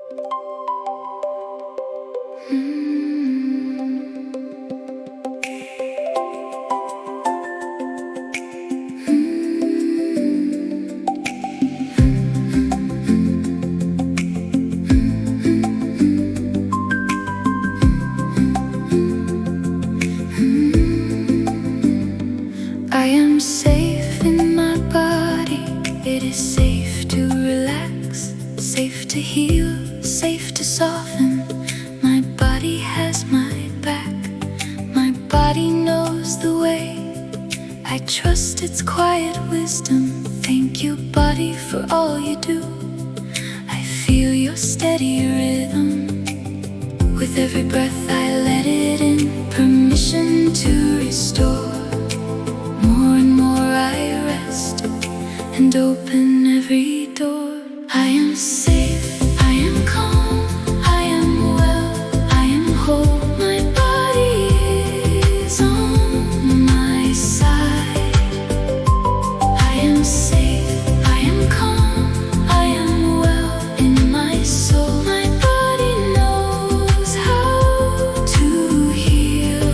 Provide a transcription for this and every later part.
I am safe in my body. It is safe to relax, safe to heal, safe to soften. My body has my back. My body knows the way. I trust its quiet wisdom. Thank you, body, for all you do. I feel your steady rhythm. With every breath I let it in, permission to restore. More and more I rest and open every door. I am safe, I am calm, I am well, I am whole. My body is on my side. I am safe, I am calm, I am well in my soul. My body knows how to heal.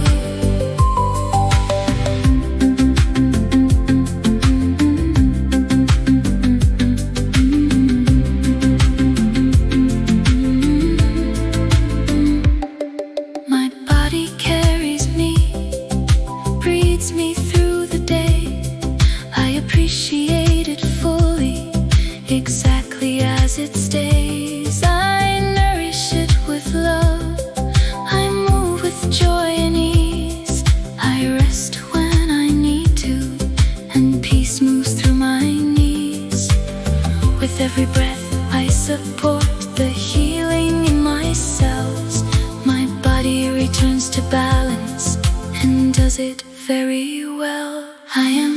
My body carries me, breathes me through the day. I appreciate it fully, exactly as it stays. I nourish it with love. I move with joy and ease. I rest when I need to, and peace moves through my knees. With every breath I support the healing in my cells. My body returns to balance and does it very well. I am